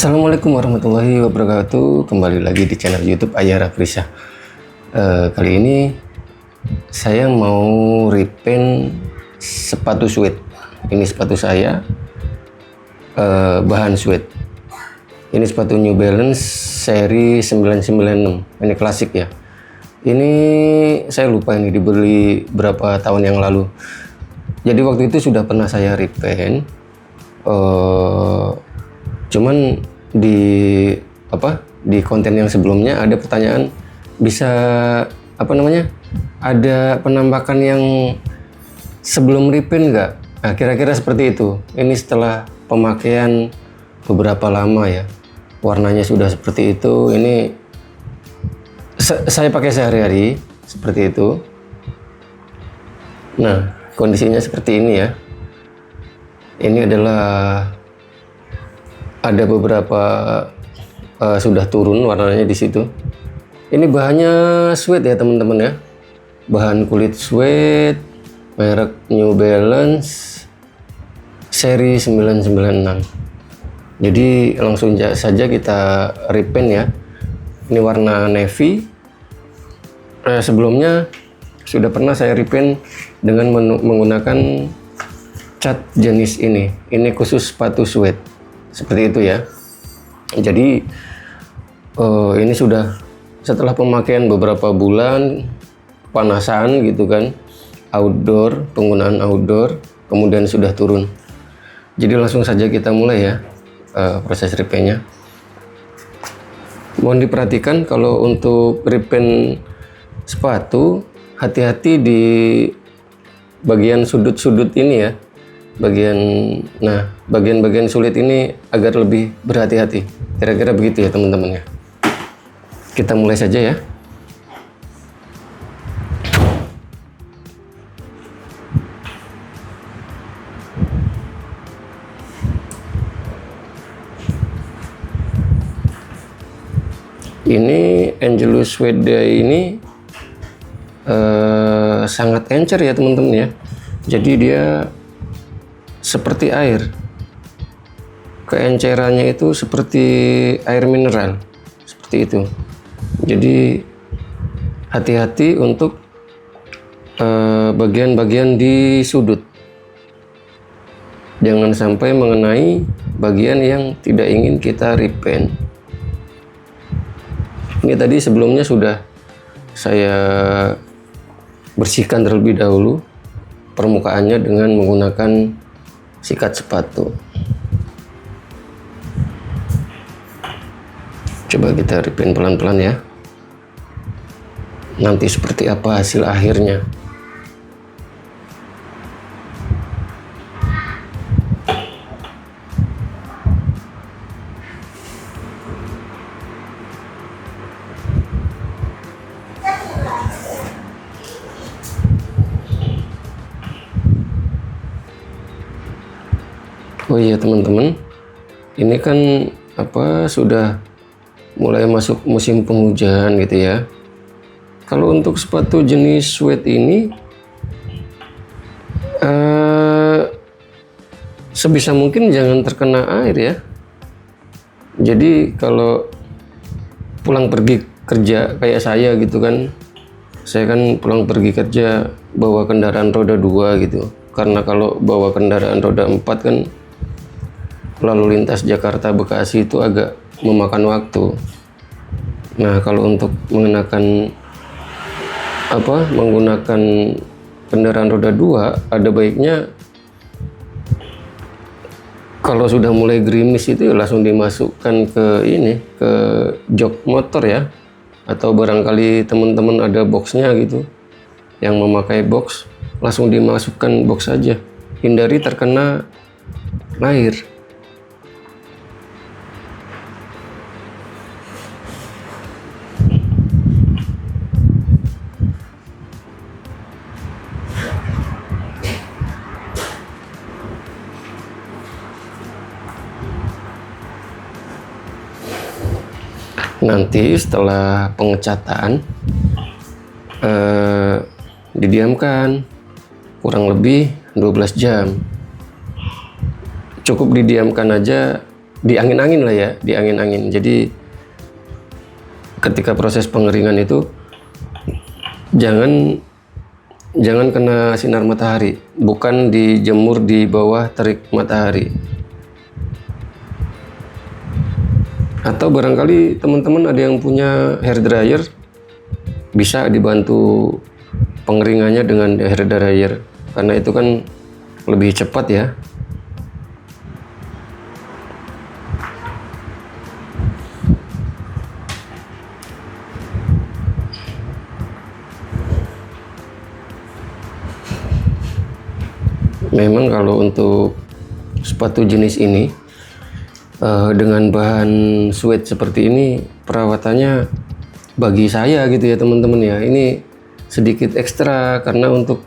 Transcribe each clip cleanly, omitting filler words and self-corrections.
Assalamualaikum warahmatullahi wabarakatuh. Kembali lagi di channel YouTube Ayah Rafrisyah. Kali ini saya mau repaint sepatu suede. Ini sepatu saya, bahan suede. Ini sepatu New Balance seri 996. Ini klasik ya. Ini saya lupa ini dibeli berapa tahun yang lalu. Jadi waktu itu sudah pernah saya repaint. Cuman di konten yang sebelumnya ada pertanyaan, bisa ada penampakan yang sebelum repaint nggak? Nah, kira-kira seperti itu. Ini setelah pemakaian beberapa lama ya, warnanya sudah seperti itu. Ini saya pakai sehari-hari seperti itu. Nah, kondisinya seperti ini ya. Ini adalah ada beberapa sudah turun warnanya di situ. Ini bahannya suede ya teman-teman ya. Bahan kulit suede, merek New Balance seri 996. Jadi langsung saja kita repaint ya. Ini warna navy. Sebelumnya sudah pernah saya repaint dengan menggunakan cat jenis ini. Ini khusus sepatu suede. Seperti itu ya. Jadi ini sudah setelah pemakaian beberapa bulan, panasan gitu kan, outdoor, penggunaan outdoor, kemudian sudah turun. Jadi langsung saja kita mulai ya proses repaintnya. Mohon diperhatikan kalau untuk repaint sepatu, hati-hati di bagian sudut-sudut ini ya. Bagian-bagian sulit ini agar lebih berhati-hati. Kira-kira begitu ya teman-teman ya. Kita mulai saja ya. Ini Angelus Suede ini sangat encer ya teman-teman ya. Jadi dia seperti air, keencerannya itu seperti air mineral, seperti itu. Jadi hati-hati untuk bagian-bagian di sudut, jangan sampai mengenai bagian yang tidak ingin kita repaint. Ini tadi sebelumnya sudah saya bersihkan terlebih dahulu permukaannya dengan menggunakan sikat sepatu. Coba kita repaint pelan-pelan ya. Nanti seperti apa hasil akhirnya. Oh iya teman-teman, ini kan sudah mulai masuk musim penghujan gitu ya. Kalau untuk sepatu jenis suede ini sebisa mungkin jangan terkena air ya. Jadi kalau pulang pergi kerja kayak saya gitu kan, saya kan pulang pergi kerja bawa kendaraan roda 2 gitu. Karena kalau bawa kendaraan roda 4 kan lalu lintas Jakarta Bekasi itu agak memakan waktu. Nah, kalau untuk menggunakan kendaraan roda 2, ada baiknya kalau sudah mulai gerimis itu langsung dimasukkan ke jok motor ya. Atau barangkali teman-teman ada boxnya gitu, yang memakai box, langsung dimasukkan box saja. Hindari terkena air. Nanti setelah pengecatan didiamkan kurang lebih 12 jam. Cukup didiamkan aja diangin-angin lah ya, diangin-angin. Jadi ketika proses pengeringan itu jangan kena sinar matahari, bukan dijemur di bawah terik matahari. Atau barangkali teman-teman ada yang punya hair dryer, bisa dibantu pengeringannya dengan hair dryer, karena itu kan lebih cepat ya. Memang kalau untuk sepatu jenis ini dengan bahan suede seperti ini, perawatannya bagi saya gitu ya teman-teman ya, ini sedikit ekstra karena untuk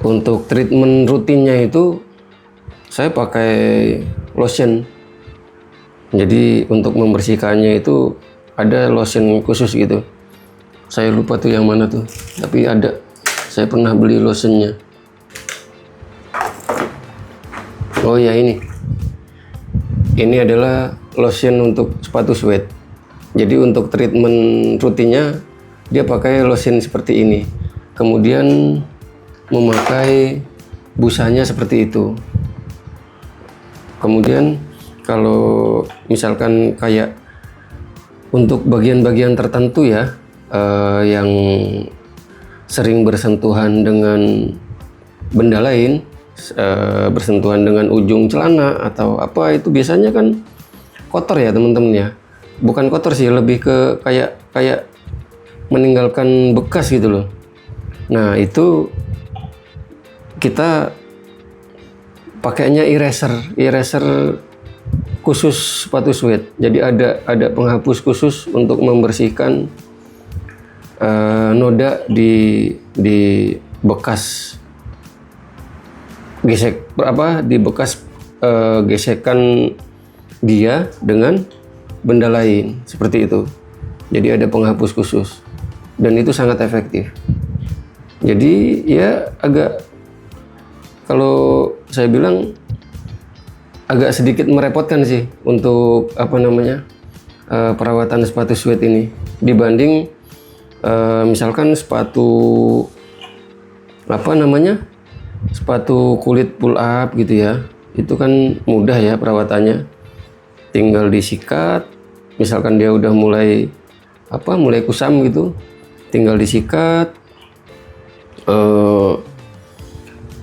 untuk treatment rutinnya itu saya pakai lotion. Jadi untuk membersihkannya itu ada lotion khusus gitu. Saya lupa tuh yang mana tuh, tapi ada. Saya pernah beli lotionnya. Oh ya, ini adalah lotion untuk sepatu suede. Jadi untuk treatment rutinnya dia pakai lotion seperti ini. Kemudian memakai busanya seperti itu. Kemudian kalau misalkan kayak untuk bagian-bagian tertentu ya, yang sering bersentuhan dengan benda lain, bersentuhan dengan ujung celana atau apa, itu biasanya kan kotor ya teman-teman ya. Bukan kotor sih, lebih ke kayak meninggalkan bekas gitu loh. Nah itu kita pakainya eraser khusus sepatu suede. Jadi ada penghapus khusus untuk membersihkan noda di bekas di bekas gesekan dia dengan benda lain seperti itu. Jadi ada penghapus khusus dan itu sangat efektif. Jadi ya agak, kalau saya bilang agak sedikit merepotkan sih untuk perawatan sepatu suede ini dibanding misalkan sepatu sepatu kulit pull up gitu ya. Itu kan mudah ya perawatannya, tinggal disikat. Misalkan dia udah mulai kusam gitu, tinggal disikat.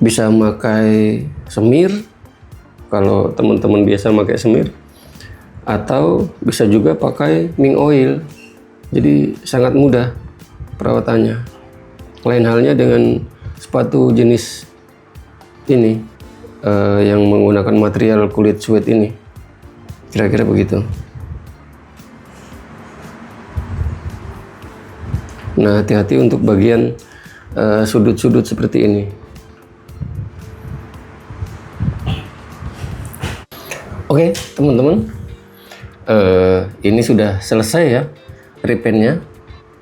Bisa pakai semir kalau teman-teman biasa pakai semir, atau bisa juga pakai mink oil. Jadi sangat mudah perawatannya. Lain halnya dengan sepatu jenis ini yang menggunakan material kulit suede ini. Kira-kira begitu. Nah, hati-hati untuk bagian sudut-sudut seperti ini. Oke, teman-teman. Ini sudah selesai ya repaintnya.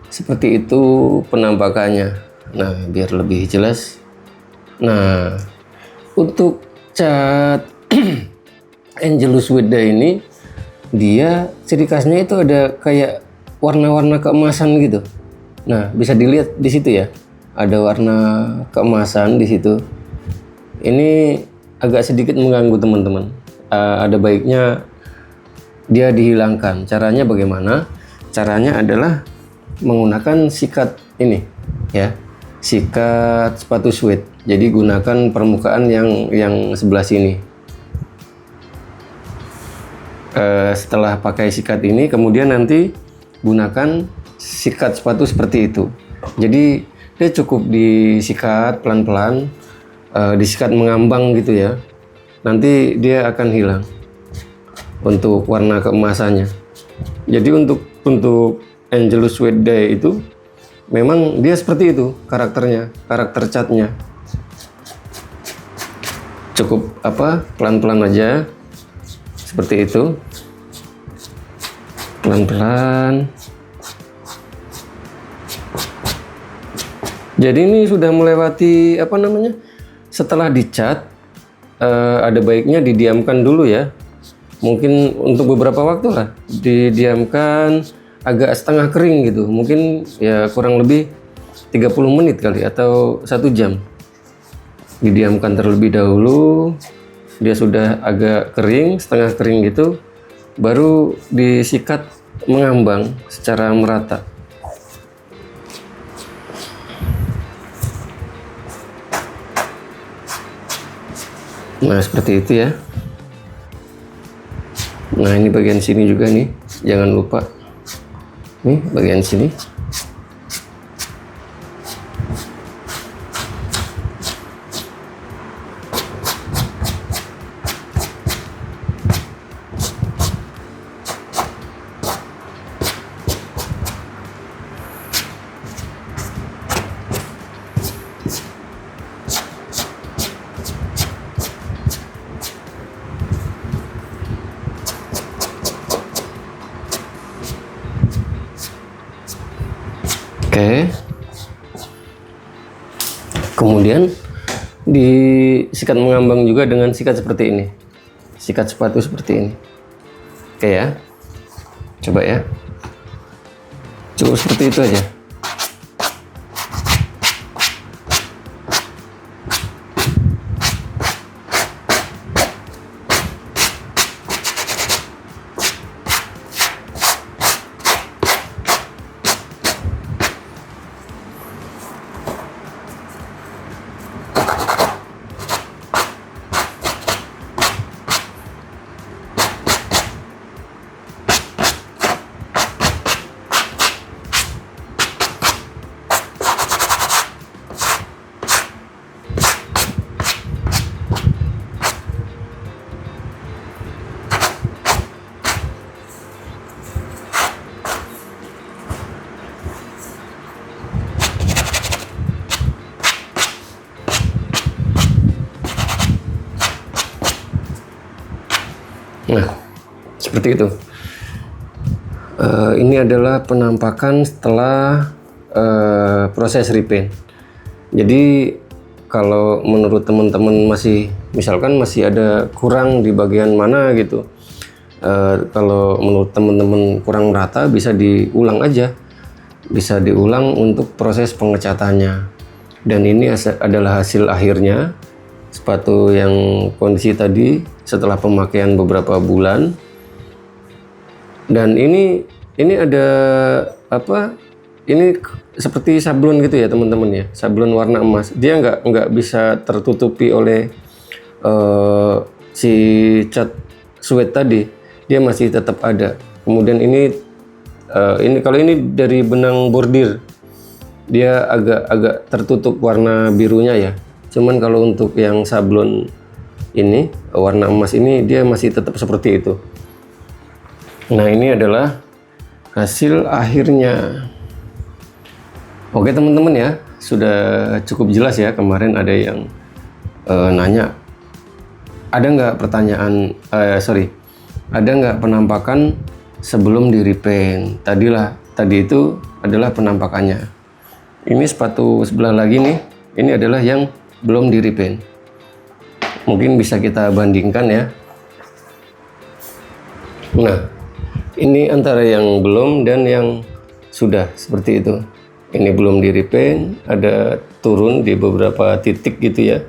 Seperti itu penampakannya. Nah, biar lebih jelas. Nah, untuk cat Angelus Suede ini, dia ciri khasnya itu ada kayak warna-warna keemasan gitu. Nah, bisa dilihat di situ ya, ada warna keemasan di situ. Ini agak sedikit mengganggu teman-teman. Ada baiknya dia dihilangkan. Caranya bagaimana? Caranya adalah menggunakan sikat ini ya, sikat sepatu suede. Jadi gunakan permukaan yang sebelah sini. Setelah pakai sikat ini, kemudian nanti gunakan sikat sepatu seperti itu. Jadi dia cukup disikat pelan-pelan, disikat mengambang gitu ya. Nanti dia akan hilang untuk warna keemasannya. Jadi untuk Angelus Suede itu memang dia seperti itu karakternya, karakter catnya. Cukup pelan-pelan aja seperti itu, pelan-pelan. Jadi ini sudah melewati setelah dicat ada baiknya didiamkan dulu ya. Mungkin untuk beberapa waktu lah, didiamkan agak setengah kering gitu. Mungkin ya kurang lebih 30 menit kali atau 1 jam. Didiamkan terlebih dahulu, dia sudah agak kering, setengah kering gitu, baru disikat mengambang secara merata. Nah, seperti itu ya. Nah, ini bagian sini juga nih, jangan lupa. Nih, bagian sini. Oke. Kemudian disikat mengambang juga dengan sikat seperti ini. Sikat sepatu seperti ini. Oke ya. Coba ya. Cukup seperti itu aja. Nah, seperti itu. Ini adalah penampakan setelah proses repaint. Jadi kalau menurut teman-teman misalkan masih ada kurang di bagian mana gitu, kalau menurut teman-teman kurang rata, bisa diulang aja, bisa diulang untuk proses pengecatannya. Dan ini adalah hasil akhirnya sepatu yang kondisi tadi setelah pemakaian beberapa bulan. Dan ini ada apa, ini seperti sablon gitu ya teman-teman ya, sablon warna emas. Dia nggak bisa tertutupi oleh si cat suede tadi, dia masih tetap ada. Kemudian ini kalau ini dari benang bordir, dia agak tertutup warna birunya ya. Cuman kalau untuk yang sablon ini warna emas ini, dia masih tetap seperti itu. Nah, ini adalah hasil akhirnya. Oke teman-teman ya, sudah cukup jelas ya. Kemarin ada yang nanya, ada nggak pertanyaan, ada nggak penampakan sebelum di repaint? Tadi itu adalah penampakannya. Ini sepatu sebelah lagi nih, ini adalah yang belum di repaint. Mungkin bisa kita bandingkan ya. Nah, ini antara yang belum dan yang sudah, seperti itu. Ini belum di repaint, ada turun di beberapa titik gitu ya.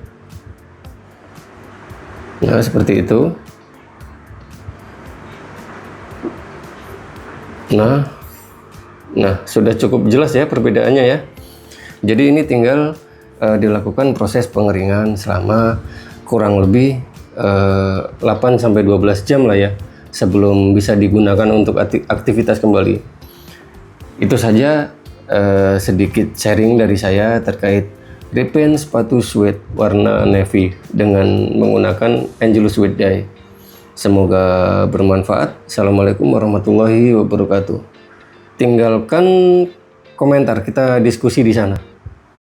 Nah, seperti itu. Nah, sudah cukup jelas ya perbedaannya ya. Jadi ini tinggal dilakukan proses pengeringan selama kurang lebih 8-12 jam lah ya, sebelum bisa digunakan untuk aktivitas kembali. Itu saja sedikit sharing dari saya terkait repaint sepatu suede warna navy dengan menggunakan Angelus Suede Dye. Semoga bermanfaat. Assalamualaikum warahmatullahi wabarakatuh. Tinggalkan komentar, kita diskusi di sana.